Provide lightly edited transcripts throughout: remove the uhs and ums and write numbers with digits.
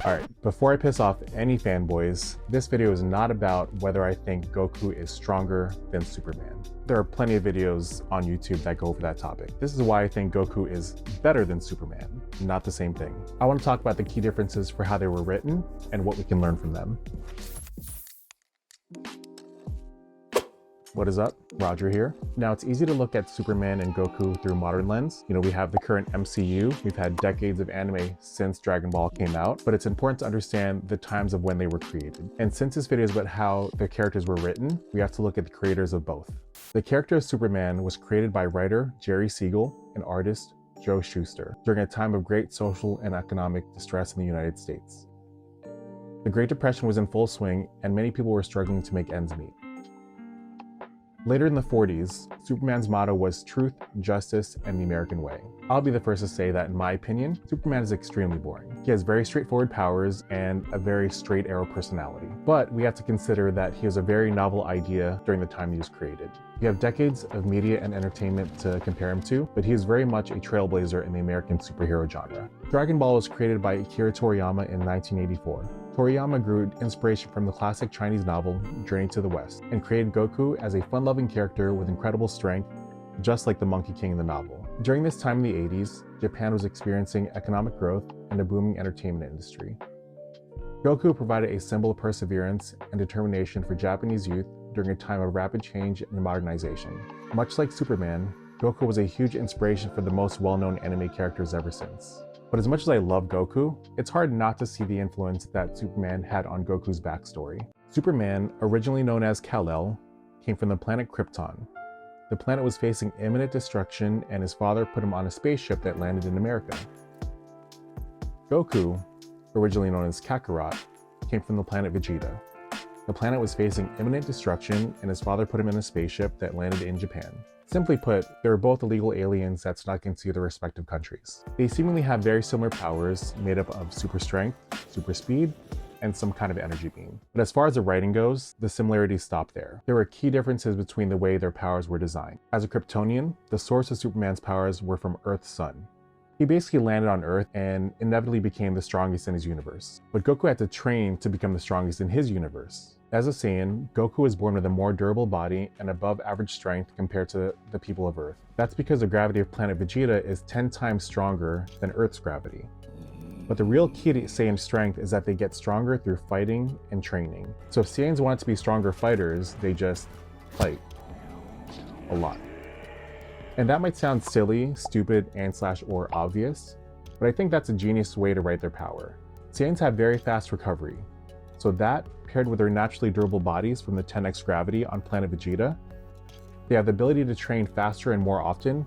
Alright, before I piss off any fanboys, this video is not about whether I think Goku is stronger than Superman. There are plenty of videos on YouTube that go over that topic. This is why I think Goku is better than Superman, not the same thing. I want to talk about the key differences for how they were written and what we can learn from them. What is up? Roger here. Now, it's easy to look at Superman and Goku through a modern lens. You know, we have the current MCU. We've had decades of anime since Dragon Ball came out, but it's important to understand the times of when they were created. And since this video is about how the characters were written, we have to look at the creators of both. The character of Superman was created by writer Jerry Siegel and artist Joe Shuster during a time of great social and economic distress in the United States. The Great Depression was in full swing, and many people were struggling to make ends meet. Later in the 40s, Superman's motto was truth, justice, and the American way. I'll be the first to say that, in my opinion, Superman is extremely boring. He has very straightforward powers and a very straight arrow personality. But we have to consider that he was a very novel idea during the time he was created. We have decades of media and entertainment to compare him to, but he is very much a trailblazer in the American superhero genre. Dragon Ball was created by Akira Toriyama in 1984. Toriyama drew inspiration from the classic Chinese novel Journey to the West and created Goku as a fun-loving character with incredible strength, just like the Monkey King in the novel. During this time in the 80s, Japan was experiencing economic growth and a booming entertainment industry. Goku provided a symbol of perseverance and determination for Japanese youth during a time of rapid change and modernization. Much like Superman, Goku was a huge inspiration for the most well-known anime characters ever since. But as much as I love Goku, it's hard not to see the influence that Superman had on Goku's backstory. Superman, originally known as Kal-El, came from the planet Krypton. The planet was facing imminent destruction, and his father put him on a spaceship that landed in America. Goku, originally known as Kakarot, came from the planet Vegeta. The planet was facing imminent destruction, and his father put him in a spaceship that landed in Japan. Simply put, they were both illegal aliens that snuck into their respective countries. They seemingly have very similar powers made up of super strength, super speed, and some kind of energy beam. But as far as the writing goes, the similarities stop there. There were key differences between the way their powers were designed. As a Kryptonian, the source of Superman's powers were from Earth's sun. He basically landed on Earth and inevitably became the strongest in his universe. But Goku had to train to become the strongest in his universe. As a Saiyan, Goku was born with a more durable body and above average strength compared to the people of Earth. That's because the gravity of planet Vegeta is 10 times stronger than Earth's gravity. But the real key to Saiyan strength is that they get stronger through fighting and training. So if Saiyans wanted to be stronger fighters, they just fight a lot. And that might sound silly, stupid, and/or obvious, but I think that's a genius way to write their power. Saiyans have very fast recovery. So that, paired with their naturally durable bodies from the 10x gravity on planet Vegeta, they have the ability to train faster and more often,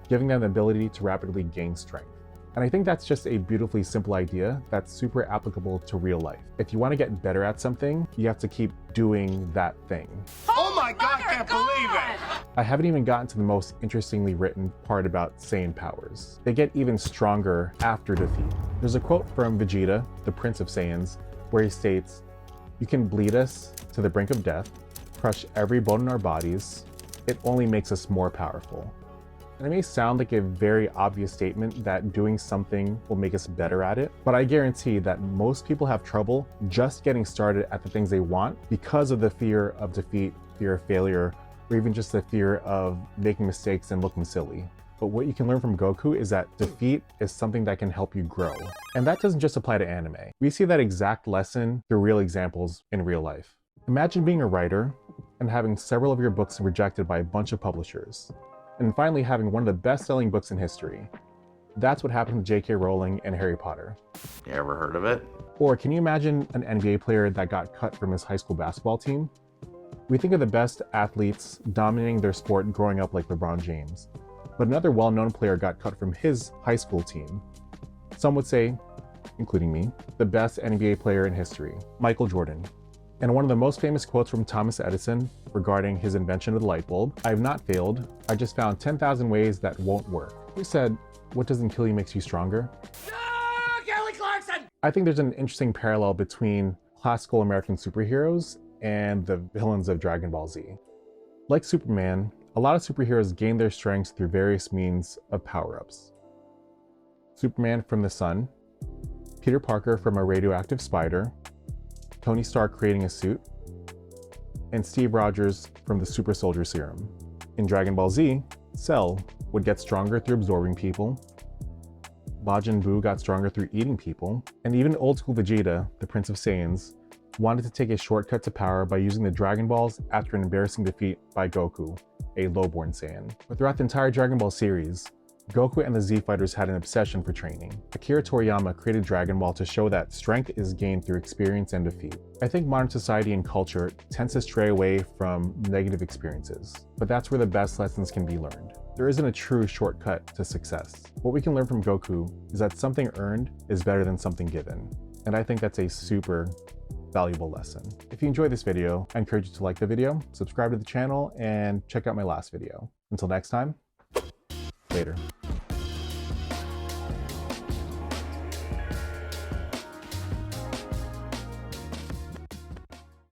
giving them the ability to rapidly gain strength. And I think that's just a beautifully simple idea that's super applicable to real life. If you want to get better at something, you have to keep doing that thing. Oh my God, I can't believe it! I haven't even gotten to the most interestingly written part about Saiyan powers. They get even stronger after defeat. There's a quote from Vegeta, the Prince of Saiyans, where he states, "You can bleed us to the brink of death, crush every bone in our bodies. It only makes us more powerful." And it may sound like a very obvious statement that doing something will make us better at it, but I guarantee that most people have trouble just getting started at the things they want because of the fear of defeat, fear of failure, or even just the fear of making mistakes and looking silly. But what you can learn from Goku is that defeat is something that can help you grow. And that doesn't just apply to anime. We see that exact lesson through real examples in real life. Imagine being a writer and having several of your books rejected by a bunch of publishers, and finally having one of the best-selling books in history. That's what happened to J.K. Rowling and Harry Potter. You ever heard of it? Or can you imagine an NBA player that got cut from his high school basketball team? We think of the best athletes dominating their sport growing up like LeBron James. But another well-known player got cut from his high school team. Some would say, including me, the best NBA player in history, Michael Jordan. And one of the most famous quotes from Thomas Edison regarding his invention of the light bulb, "I have not failed, I just found 10,000 ways that won't work." He said, "What doesn't kill you makes you stronger." Kelly Clarkson! I think there's an interesting parallel between classical American superheroes and the villains of Dragon Ball Z. Like Superman, a lot of superheroes gain their strengths through various means of power-ups. Superman from the sun, Peter Parker from a radioactive spider, Tony Stark creating a suit, and Steve Rogers from the super soldier serum. In Dragon Ball Z, Cell would get stronger through absorbing people, Majin Buu got stronger through eating people, and even old school Vegeta, the Prince of Saiyans, wanted to take a shortcut to power by using the Dragon Balls after an embarrassing defeat by Goku, a lowborn Saiyan. But throughout the entire Dragon Ball series, Goku and the Z Fighters had an obsession for training. Akira Toriyama created Dragon Ball to show that strength is gained through experience and defeat. I think modern society and culture tends to stray away from negative experiences, but that's where the best lessons can be learned. There isn't a true shortcut to success. What we can learn from Goku is that something earned is better than something given, and I think that's a super valuable lesson. If you enjoyed this video, I encourage you to like the video, subscribe to the channel, and check out my last video. Until next time, later.